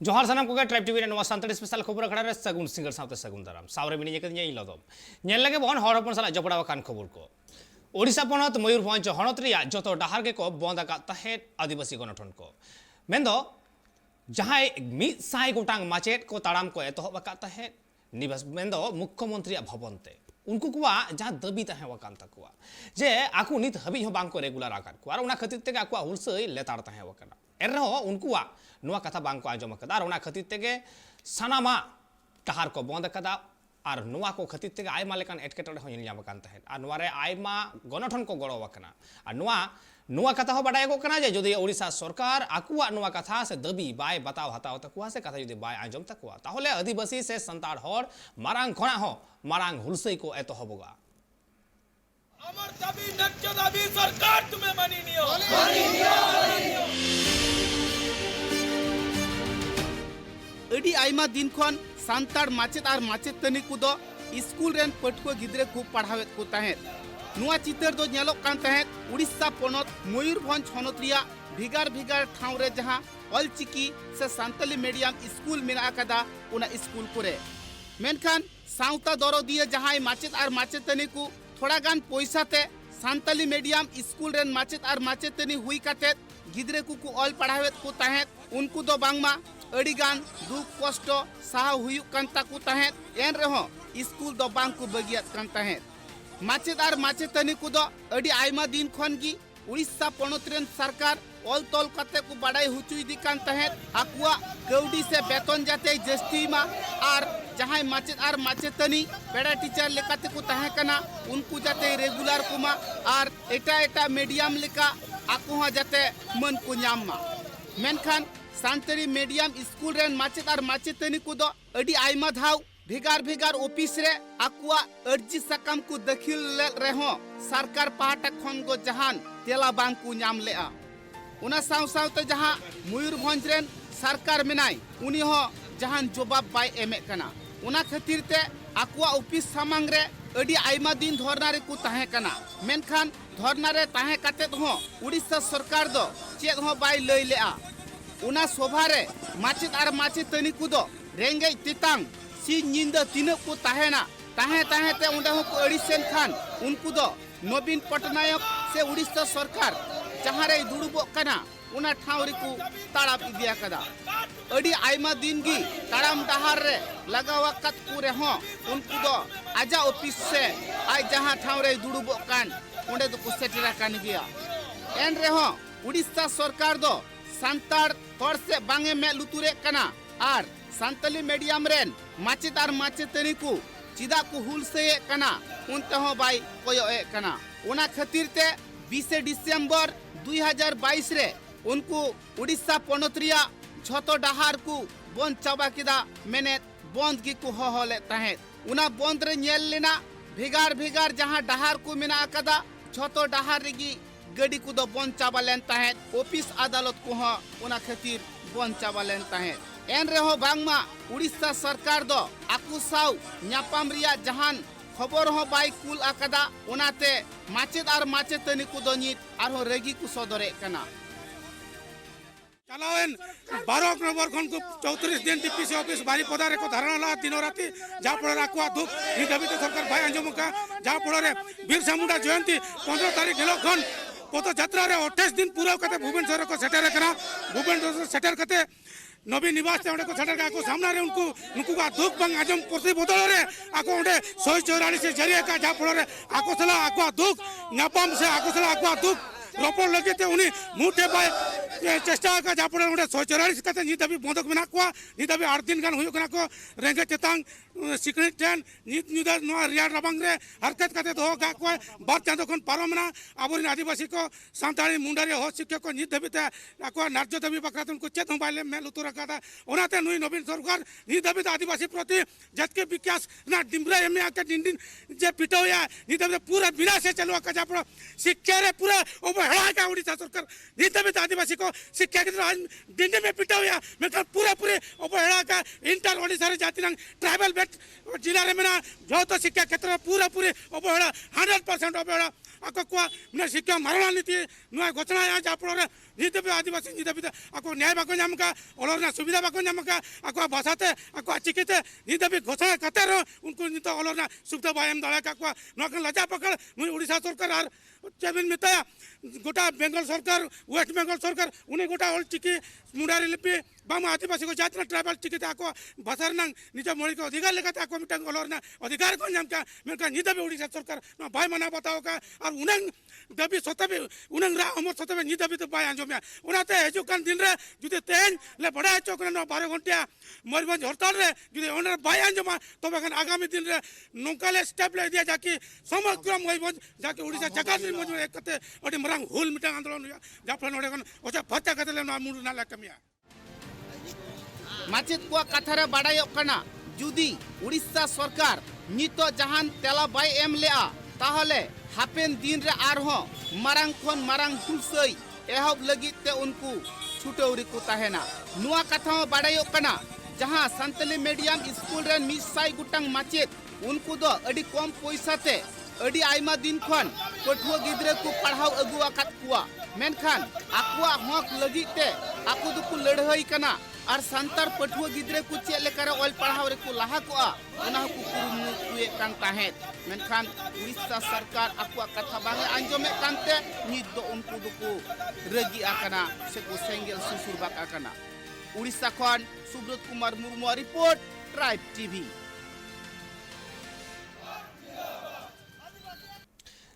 जोहार सानाम को tribe TV रे सानताड़ी स्पेशल खबर अखड़ा रे सगुन सिंगर सावते सगुन दाराम सावरे बिनी जेके ᱧᱮ लदम ᱧᱮᱞ ᱞᱟᱜᱮ ᱵᱚᱱ ᱦᱚᱲ ᱦᱚᱯᱚᱱ ᱥᱟᱞᱟᱜ ᱡᱚᱯᱲᱟᱣ ᱟᱠᱟᱱ ᱠᱷᱚᱵᱚᱨ ᱠᱚ ओडिशा पनत मयूरभंज हनत रिया जतो डाहार के को बंद आकात तहे आदिवासी गणठन को मेंदो जहां मिद साय गोटांग माचेट को ताड़ाम को एतहब आकात तहे निवास मेंदो मुख्यमंत्री भवनते उनको कुआ जहां दबी तहे वकान तकुआ जे आकु नित हबी हो बांग को रेगुलर आकात को आर उना खतिर ते आकु हुलसई लेतार तहे वकना एरहो उनकुआ नुआ कथा बांग को आंजम कदा आर उना खतिर ते सनामा डाहार को बंद कदा और नुआ को खतिर ते आयमा लेकान एटकेटोड़े हो ᱧᱮᱞ ᱧᱟᱢ ᱠᱟᱱ ᱛᱟᱦᱮᱸᱫ ᱟᱨ ᱱᱚᱣᱟ ᱨᱮ आयमा गणठन को गड़ो वकना और नुआ कथा हो बाडाय को कना जे जदि ओडिशा सरकार आकुआ नुआ कथा से दबी बाय बताव हताव तकुआ से कथा जदि बाय आंजम तकुआ ताहले आदिवासी से संताड़ हर मारांग खणा हो मारांग हुलसई को एतहबगा अमर दाबी नक्य दाबी सरकार तुम्हें मानी नियो अड़ी आयमा दिन खन सांताड़ माचेत और माचेत तनी कुदो स्कूल रेन पटको गिद्रे को पढ़ावेत को तहेत नुआ चितर दो नेलोक कान तहेत उड़ीसा पनत मयूरभंज हनत रिया भिगार भिगार ठाव रे जहां ऑलचिकी से सांताली मीडियम स्कूल मेना कदा उना स्कूल करे मेनखान सावता दरो दिए जहां माचेत और माचेतनी को थोड़ा गान पैसा ते सांताली मीडियम स्कूल रेन माचेत और माचेतनी हुई काते गिद्रे को ऑल पढ़ावेत को तहेत उनको दो बांगमा अड़ीगान दुख कष्ट साहा हुयुक कान ताकू तहेत एन रहो स्कूल दो बांग को बगियात कान तहेत माचेत और माचेतनी को दो अड़ी आयमा दिन खन गी उड़ीसा पनत रेन सरकार ऑल तोल कते को बड़ाई हुचुई दी कान तहेत आकुआ कौडी से वेतन जाते जस्ती मा और जहां माचेत और माचेतनी पेड़ा टीचर लेकाते को तहे कना उनको जाते रेगुलर कुमा और एटा एटा मीडियम लेका आकुहा जाते मन को ᱧᱟᱢ मा मेनखान सांताली मीडियम स्कूल रेन माचेत और माचेतनी को दो अड़ी आयमा धाव भिगार भिगार ऑफिस रे आकुआ अर्जी सकाम को दाखिल रेहो सरकार पाहटा खन गो जहान तेला बांग को ᱧᱟᱢ लेआ उना साव सावते जहां मयूरभंज रेन सरकार मेनाय उनी हो जहान जवाब बाय एमे कना उना खातिर ते आकुआ ऑफिस सामांग रे अड़ी आयमा दिन धरना रे को ताहे कना मेनखान धरना रे ताहे काते हो उड़ीसा सरकार दो चेद हो बाय लई लेआ उना सभा रे माचेत और माचेतनी को दो रेंगे तितांग सी निंदा तीन को ताहेना ताहे ताहे ते उंडा हो को अड़ीसेन खान उनको दो नवीन पटनायक से उड़ीसा सरकार जहां रे दुड़ुबो कना उना ठावरी को ताड़ाप इदिया कदा अड़ी आयमा दिन गी ताड़ाम डहार रे लगावकत पूरे हो उनको दो आजा ऑफिस से आई जहां ठावरे दुड़ुबो कान उंडे दो को सेटेरा कान गिया एन रे हो उड़ीसा सरकार दो सांताड़ हर से बांगे में लुतुरे कना और सांताली मीडियम रेन माचेत और माचेतनी को चिदा को हुल से कना उनते हो बाई कोयो ए कना उना खातिर ते 20 दिसंबर 2022 रे उनको उड़ीसा पनत रिया झतो डाहार को बंद चाबा किदा मेने बंद की को होले तहे उना बंद रे नेल लेना भिगार भिगार जहां डाहार को मेना कदा झतो डाहार रेगी गड़ी को दो बंद चाबा लेन तहे ऑफिस अदालत को हो उना खातिर बंद चाबा लेन तहे एन रे हो बांगमा उड़ीसा सरकार दो आकु साव न्यापाम रिया जहान खबर हो बाई कुल आकदा उनाते माचेत और माचेतनी को दो नित आर हो रेगी को सदरे कना चलावेन 12 अक्टोबर खन को 34 दिन टीपीसी ऑफिस बारीपदा रे को धारणा ला दिन राती जा पड़े आकुआ दुख नि दबी तो सरकार भाई अंजम का जा पड़े बिरसा मुंडा जयंती 15 तारीख दिलो खन पद यात्रा रे 28 दिन पूरा कते भुवनेश्वर को सेटर करा भुवनेश्वर सेटर कते नवी निवास ते को सेटर का को सामना रे उनको का दुख बंग आजम प्रति बदल रे आको ओंडे 144 से जरिए का जा पड़े आको सला आकुआ दुख नापाम से आको सला आकुआ दुख रोपड़ लगे थे उन्हें मुठे पाए चेष्टा का जापड़े उन्हें 144 कते नी दबी बंधक मेना को नी दबी 8 दिन गान हुयो कना को रेंगे चेतांग सिक्रेट टेन नीत न्यूदर नो रियार रबांग रे हरकत कते दो गा को बात चांदो खन पारोमना आबोरी आदिवासी को सांताली मुंडारी हो शिक्षक को नीत दबी ते आको नार्जो दबी बकरा उनको चेत मोबाइल में लुतुरा का ओनाते नुई नवीन सरकार नी दबी आदिवासी प्रति जत के विकास ना डिमरा एम आके दिन दिन जे पिटोया नी दबी पूरा बिना से चलवा का जापड़ा शिक्षा रे पूरा हेड़ा का उड़ीसा सरकार नी दबी आदिवासी को शिक्षा के आज दिन में पिटा हुआ मैं पूरा पूरे अवहेड़ा का इंटर ओडिशा रे जाति ट्राइबल बेल्ट जिला रे मेना जो तो शिक्षा क्षेत्र में पूरा पूरे अवहेड़ा 100% अवहेड़ा ako ko mena sikya marana niti noa घोषणा या जापड़े नित भी आदिवासी नित भी ako न्याय बाको नाम का ओलरना सुविधा बाको नाम का ako भाषाते ako चिकिते नित भी घोषणा करते रहो उनको नित ओलरना सुविधा बायम दला का को नकन लजा पकड़ मुई उड़ीसा सरकार आर चेबिन मिताया गोटा बेंगल सरकार वेस्ट बेंगल सरकार उन्हें गोटा ओल चिकी मुंडारी लिपि बाम आदिवासी को जातना ट्राइबल चिकी ako भाषा नंग निज मौलिक अधिकार लेकर ako मिटंग ओलरना अधिकार को नाम का मेनका नित भी उड़ीसा सरकार ना भाई मना बताओ का और उन्हें दबी सतबे उन्हें रा हमर सतबे नित भी तो बाय आंजो में उनाते हजुकान दिन रे जुदे तेन ले बड़ा चौकन 12 घंटा मयूरभंज हड़ताल रे जुदे ओनर बाय आंजो में तबे खान आगामी दिन रे नोकाले स्टेप ले दिया जाके समग्र मयूरभंज जाके उड़ीसा जगह मयूर एक कते अडी मरंग हुल मिटांग आंदोलन जाफल नोडे कोन ओचा फत्ता कतले ना मुंडू ना लकमिया माचेत को कथारे बाडायो कना जुदी उड़ीसा सरकार नितो जहान तेला बाय एम लेआ ताहले हापेन दिन रे आरहो मारांग खन मारांग हुलसई एहब लगित ते उनको छुटौरी को ताहेना नुआ कथा बाडायो कना जहां संतली मीडियम स्कूल रे 100 गुटांग माचेत उनको दो अडी कम पैसा ते अडी आइमा दिन खन पठुआ गिद्रे को पढ़ाव अगु आकात कुआ मेनखान आकुआ हक लगित ते आकु दुकु लड़हई कना और संतार पठुआ गिद्रे को चेक लेकर ऑल पढ़ाव रे को लाहा कोआ ओना को कुरुमु कुए कान ताहेत मेनखान उड़ीसा सरकार आकुआ कथा बांगे आंजोमे कानते नित दो उनको दुकु रगी आकना से को सेंगेल सुसुरबाक आकना उड़ीसा खन Subrat Kumar Murmu report tribe TV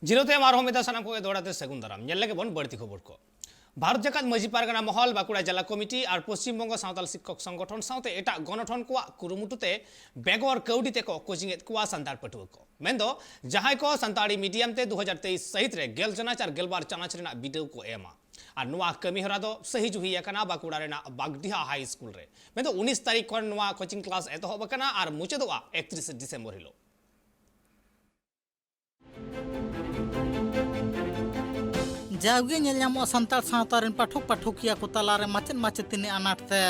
जिरोते मारो में सानाम को दौड़ाते सगुन दाराम नेल के बन बढ़ती खबर को भारत जाकात मजी पारगाना महल बाकुड़ा जिला कमिटी और पश्चिम बंग सावताल शिक्षक संगठन साउते एटा गणठन को कुरुमुटुते बेगोर कौडीते को कोचिंग को संतार पटुआ को मेंदो जहां को संताड़ी मीडियम ते 2023 सहित रे गेल चनाच और गेलबार चनाच रेना वीडियो को एमा और नुआ कमी हरा दो सही जुही एकना बाकुड़ा रेना बागडिहा हाई स्कूल रे मेंदो 19 तारीख को नुआ कोचिंग क्लास एतहब कना और मुचेदोआ 31 डिसेंबर हिलो जावगे नेलयामो संताल सावतारेन पाठक पाठकिया को तालारे माचेन माचेतिनी अनाटते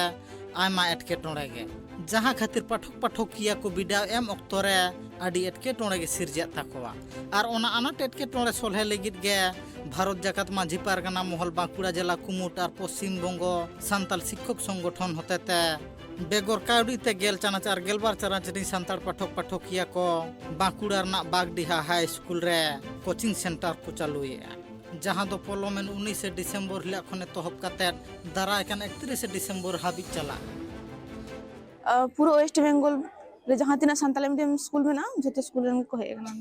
आयमा एटकेटोणे गे जहां खातिर पाठक पाठकिया को बिडाव एम अक्तरे आदि एटकेटोणे गे सिरजा ताकोवा और ओना अनाट एटकेटोणे सोलहे लगित गे भारत जाकात माझी पारगाना महल बांकुड़ा जिला कुमुट और पश्चिम बंग सान्ताल शिक्षक संगठन होतेते बेगोर काउडीते गेल चानाच और गेलबार चानाच री सान्ताल पाठक पाठकिया को बांकुड़ा रना बागडिहा हाई स्कूल रे कोचिंग सेंटर को चालुया जहां दो पोलोमेन 19 डिसेम्बर हिला खने तोहब काते दाराय कान 31 डिसेम्बर हाबी चला पूरा वेस्ट बेंगल रे जहां तिना सान्ताल मीडियम स्कूल में ना जते स्कूल रे को हेगना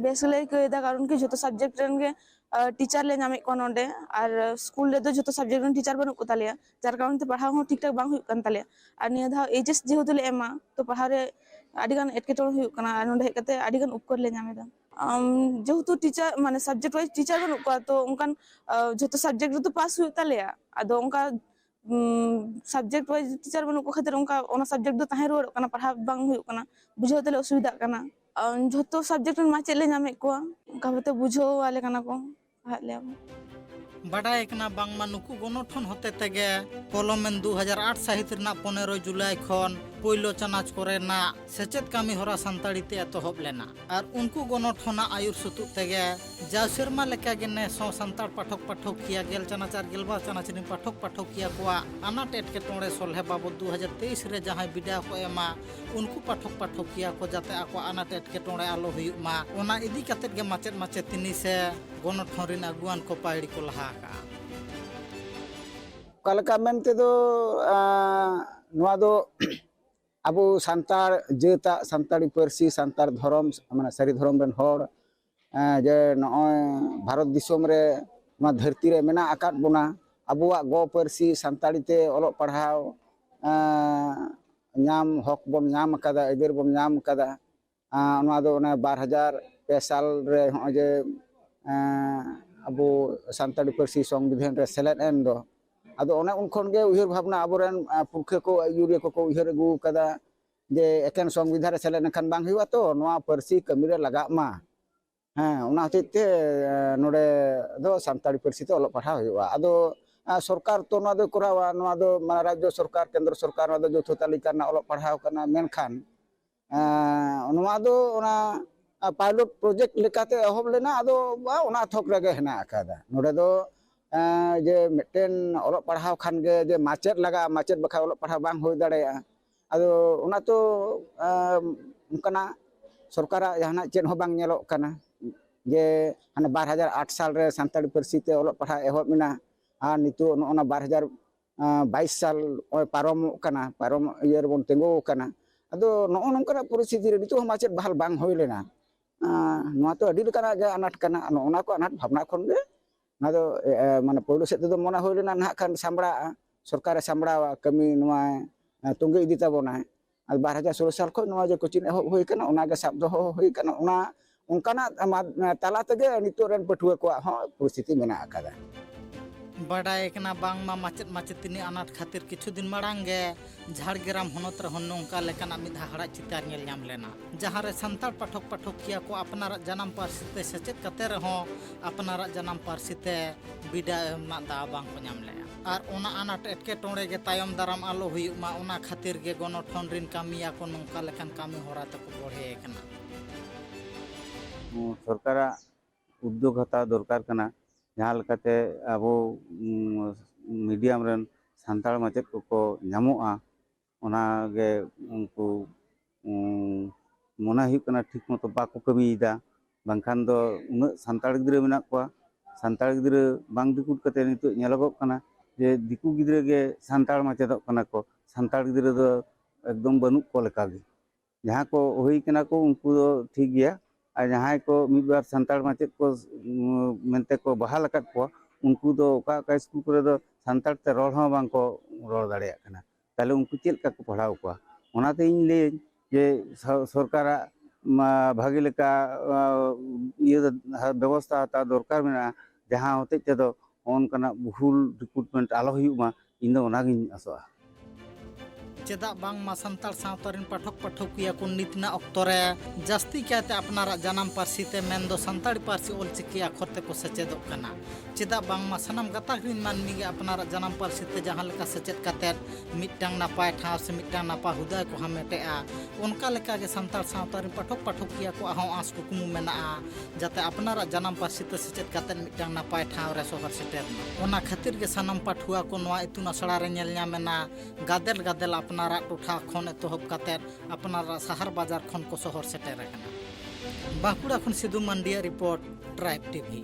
बेसले को दा कारण कि जतो सब्जेक्ट रन के टीचर ले नामे को नोडे और स्कूल रे दो जतो सब्जेक्ट रन टीचर बनु को तालिया जार कारण ते पढ़ाव हो ठीक ठाक बांग हुई कन तालिया और निया धा एचएस जेहुतो ले एमा तो पढ़ाव रे आदिगान एटकेटोण हुई कना नोडे हे कते आदिगान उपकर ले नामे दा जेहेतु टीचर माने सब्जेक्ट वाइज टीचर बनु को तो उनकान जतो सब्जेक्ट तो पास हुई तालिया आदो उनका सब्जेक्ट वाइज टीचर बनु को खातिर उनका ओना सब्जेक्ट दो ताहे रोड कना पढ़ा बांग हुई कना बुझो तले असुविधा कना जतो सब्जेक्ट मा चले नामे को उनका बते बुझो वाले कना को हाले बड़ा एकना बांगमा नुकु गणठन होते तेगे पोलोमेन 2008 साहित रना 15 जुलाई खन पहिलो चनाच करे ना सेचेत कामी होरा संताड़ीते एतहब लेना और उनको गणठना आयुर सुतु तेगे जा शर्मा लेका गे ने सो संताड़ पाठक पाठकिया गेल चनाच और गेलबा चनाच रे पाठक पाठकिया कोआ अनाट एटकेटोणे सोलहे बाबद 2023 रे जहां बिडा को एमा उनको पाठक पाठकिया को जाते आको अनाट एटकेटोणे आलो हुयुमा ओना इदी काते गे माचेत माचेतिनी से गणठन रिन अगुआन को पाइड़ी को लहा कालका मेनते दो नवा दो अबो संतार जेता संताड़ी पारसी संतार धर्म माने सारी धर्म रन होड़ जे नय भारत दिसोम रे मा धरती रे मेना आकात बोना अबुआ गो पारसी संताड़ी ते ओलो पढ़ाव नाम हक बम नाम कदा एदेर बम नाम कदा नवा दो 2002 साल रे हो जे अबो संताड़ी पारसी संविधान रे सेलेद एन दो आदो ओने उनखन गे उहिर भावना आबोरेन पुरखे को यूरिया को उहिर अगू कदा जे एकेन संविधान रे सेलेद नखान बांग हुआ तो नवा पारसी कमी रे लगा मा हाँ ओना होते नोडे दो संताड़ी पारसी ते ओलो पढ़ा हुआ आदो सरकार तो नवा दो करावा नवा दो राज्य सरकार केंद्र सरकार नवा दो जोथो तालिका ना ओलो पढ़ाव कना मेनखान नवा दो ओना पायलट प्रोजेक्ट लेकाते एहब लेना आदो ओना थोक रेगे हेना आकादा नोडे दो जे मिटन ओलो पढ़ाव खान गे जे माचेद लगा माचेद बखा ओलो पढ़ाव बांग होय दाड़ेया आदो ओना तो उनकना सरकारा जहाना चेद हो बांग नेलो kana जे हाने 2008 साल रे सानताड़ी पारसी ते ओलो पढ़ा एहब मेना आ नितो नोना 2022 साल पारम kana पारम इयर बोन तेंगो kana आदो नो नोंकना परिस्थिति रे नितो माचेद बहाल बांग होय लेना नोआ तो अडी लेकाना गे अनाट kana ओना को अनाट भावना खन गे ना दो माने पौलो सेत दो मना होय लेना ना खान सामड़ा सरकार सामड़ा कमी नोआ तुंगे इदी ताबोना 2016 साल खो नोआ जे कोचिन एहब होय kana ओना गे साब दो होय kana ओना उनकाना ताला तेगे नितो रेन पठुआ को परिस्थिति मेना आकादा बाडाय कना बांगमा माचेद माचेतिनी अनाट खातिर किछु दिन माड़ांग गे झाड़ग्राम हनत रे नोंका लेकाना मिधा हड़ा चितार नेल नाम लेना जहां रे संताल पाठक पाठकिया को अपनार जन्म पारसी ते सचेत कते रहो अपनार जन्म पारसी ते बिडा एमना दा बांग को नाम लेया आर ओना अनाट एटके टोंडे गे तायम दाराम आलो हुयुमा ओना खातिर गे गणठन रिन कामिया को नोंका लेकान कामी होरा तक बढ़े कना सरकार उद्योग हता दरकार कना जहाँ लेकाते आबो मीडियम रन सानताल माचेद को नामोआ ओना गे उनको मोना हुयुग कना ठीक मतो बाको कमीदा बांखान दो उना सानताल गिद्रा मेना कोआ सानताल गिद्रा बांग दिकुट कते नितो नेलगो कना जे दिकु गिद्रा गे सानताल माचेदक कना को सानताल गिद्रा दो एकदम बनुक को लेका गे जहाँ को हुई कना को उनको दो ठीक गया और जहाँ को मिबार सानताल माचेद को मेनते को बहाल अकाद को उनको दो का स्कूल करे दो सानताल ते रोड हों बांग को रोड दाड़ेया कना ताले उनको चेद का को पढ़ाव को ओनाते इन ले जे सरकार भागी लेका ये व्यवस्था ता दरकार मेना जहाँ होते ते दो ओनकना भूल रिक्रूटमेंट आलो हुयुमा इन दो ओनागिन आसोआ चेदा बांगमा संताल सावतारिन पाठक पाठकिया को नितना अक्तरे जास्ती कहते अपनारा जन्म पारसी ते मेंदो संताड़ी पारसी ओलचिकी अक्षर ते को सचेदो कना चेदा बांगमा सनम गताग्रिन मानमी गे अपनारा जन्म पारसी ते जहां लेका सचेद काते मिटटांग नापाय ठाव से मिटटांग नापा हुदा को हमेटेआ उनका लेका गे संताल सावतारिन पाठक पाठकिया को आहों आस को कुमु मेना जाते अपनारा जन्म पारसी ते सचेद काते मिटटांग नापाय ठाव रे सोहर सेटर ओना खातिर गे सनम पाठुआ को नोआ इतुन असड़ा रे नेल न्यामेना गादेल गादेल अपनारा टोठा खन एतहब काते अपनारा शहर बाजार खन को शहर सेटर कना बाकुड़ा खन Sidhu Mandiya report tribe TV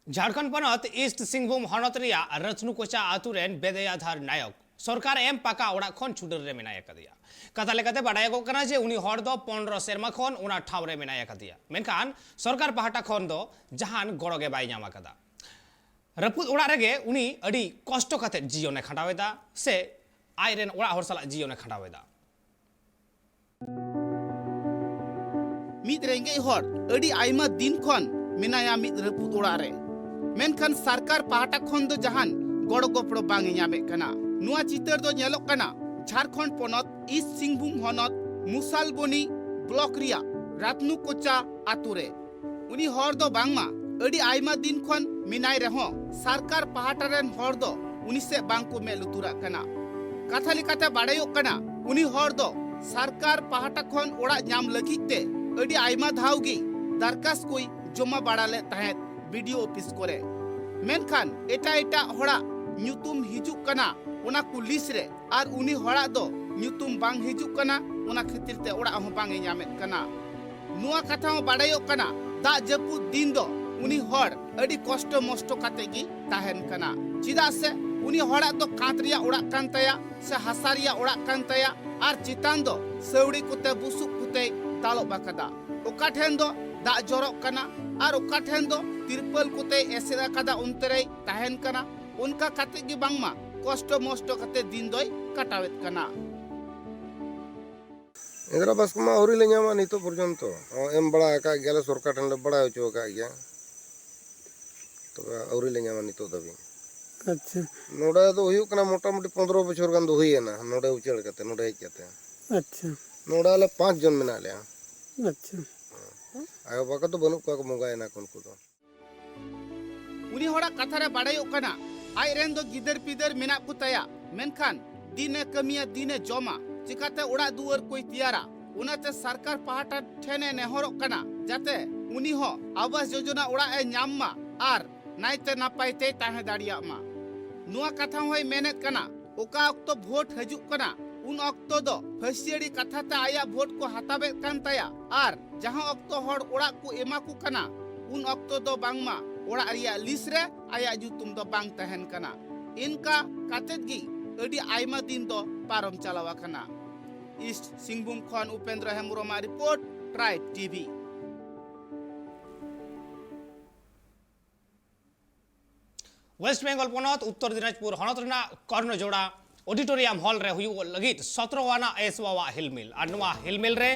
Jharkhand पनत ईस्ट सिंहभूम हनत रिया रचनुकोचा आतु रेन बेदयाधार नायक सरकार एम पाका ओड़ा खन छुडर रे मेनाय कदिया कथा लेकाते बाडायगो कना जे उनी हर दो 15 सेरमा खन ओना ठाव रे मेनाय कदिया मेनखान सरकार पाहाटा खन दो जहान गड़ोगे बाय नामा कदा रपुद ओड़ा रेगे उनी अड़ी कष्ट काते जीवने खंडावेदा से आयरेन ओड़ा हर साला जीवने खंडावेदा मिद रेंगे हर अड़ी आइमा दिन खन मेनाया मिद रपुद ओड़ा रे मेनखान सरकार पाहाटा खन दो जहान गड़ गपड़ो बांगे नामे कना नुआ चितर दो नेलोक कना झारखंड पनत ईस्ट सिंहभूम हनत मुसालबनी ब्लॉक रिया रत्नुकोचा आतुरे उनी हर दो बांगमा अड़ी आइमा दिन खन मिनाय रहो सरकार पाहाटा रेन हर दो उनी से बांग को मेलुतुरा कना कथा लिकाते बाडायो कना उनी हर दो सरकार पाहाटा खन ओड़ा नाम लगिते अड़ी आइमा धावगी दरखास्त कोई जमा बाड़ाले तहेत वीडियो ऑफिस करे मेनखान एटा एटा होड़ा न्यूतुम हिजुक कना ओना पुलिस रे आर उनी होड़ा दो न्यूतुम बांग हिजुक कना ओना खातिर ते ओड़ा हो बांग नामेत कना नुआ कथा हो बाडायो कना दा जपुद दिन दो उनी हर अड़ी कष्ट मष्ट काते गी ताहेन कना चिदा से उनी हड़ा दो कांतरिया ओड़ा कान तया से हसारिया ओड़ा कान तया आर चितान दो सौड़ी कुते बुसुक कुते तालो बाकदा ओका ठेन दो दा जरक कना आर ओका ठेन दो तिरपल कुते एसेरा कदा उनतरे ताहेन कना उनका काते गी बांगमा कष्ट मष्ट काते दिन दोय काटावेत कना इंदिरा आवास मा औरी ले ᱧᱟᱢᱟ नितो पर्यंत एम बड़ा का गेले सरकार ठन ले बड़ा होचो का गया तो औरी ले ᱧᱟᱢᱟ नितो दबी अच्छा नोडा तो हुयु कना मोटा मोटी 15 बछर गान दो हुयेना नोडा उचेड़ कते नोडा हेज कते अच्छा नोडा ले 5 जन मेना ले अच्छा आयो बाका तो बनु का मोगायना कोनको तो उनी होड़ा कथा रे बाडायो कना आय रेन दो गिदर पिदर मेना कुताया मेनखान दिने कमिया दिने जमा चिकाते उड़ा दुआर कोई तियारा उनाते सरकार पाहाटा ठेने नेहरोक कना जाते उनी हो आवास योजना उड़ा ए ᱧᱟᱢ मा आर नाइते नापाइते ताहे दाड़िया मा नुआ कथा होय मेनेत कना ओका अक्तो भोट हजुक कना उन अक्तो दो फसियड़ी कथाते आया भोट को हताबे कान ताया आर जहां अक्तो हड़ उड़ा को एमा को कना उन अक्तो दो बांगमा उड़ा रिया लिस रे आया जुतुम दो बांग तहन कना इनका कातेत गी अडी आइमा दिन दो पारम चलावा कना ईस्ट सिंहभूम खन Upendra Hembram report tribe TV west Bengal पनत उत्तर दिनाजपुर हनत रेना कर्णजोड़ा ऑडिटोरियम हॉल रे हुई लगित 17 आना एसवा हिलमिल और नुआ हिलमिल रे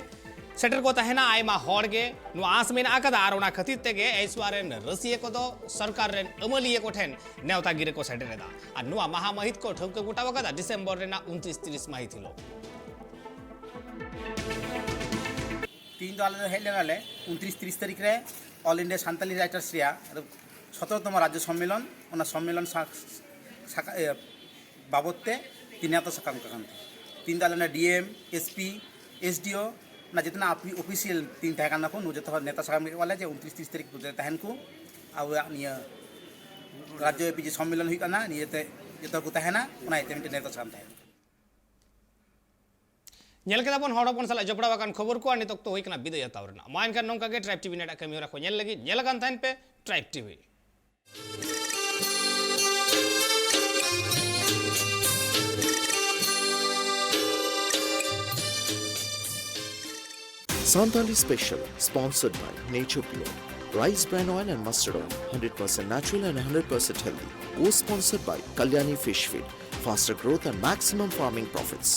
सेटर को तहना आयमा हॉर गे नुआ आस मेना आकदा और ओना खतिर तेगे एसवा रेन रसिए को दो सरकार रेन अमलिए को ठेन नेवता गिरे को सेटरेदा और नुआ महामहित को ठोक गोटा वगदा डिसेंबर रेना 29-30 माहित हिलो 3 दल हेलेनाले 29-30 तारीख रे ऑल इंडिया सान्ताली राइटर्स रिया 17तम राज्य सम्मेलन ओना सम्मेलन बाबदते 3 सकाम कान 3 दल डीएम एसपी एसडीओ ना जितना ऑफिशियल 3 तहकाना को जो नेता सकाम वाले 29-30 तारीख तहन को अब राज्य एपी सम्मेलन हुई काना नियते जतो को तहना ओना इते नेता सकाम तहन नेल के दाबन हड़पन साला जपड़ा कान खबर को नितक तो होइकना बिदय तावरना माइन का नोंका के ट्राइब टीवी नेटा कैमरा को नेल लगी नेल कान थाइन पे tribe TV Santali Special, sponsored by Nature Pure. Rice bran oil and mustard oil, 100% natural and 100% healthy. Co-sponsored by Kalyani Fish Feed, faster growth and maximum farming profits.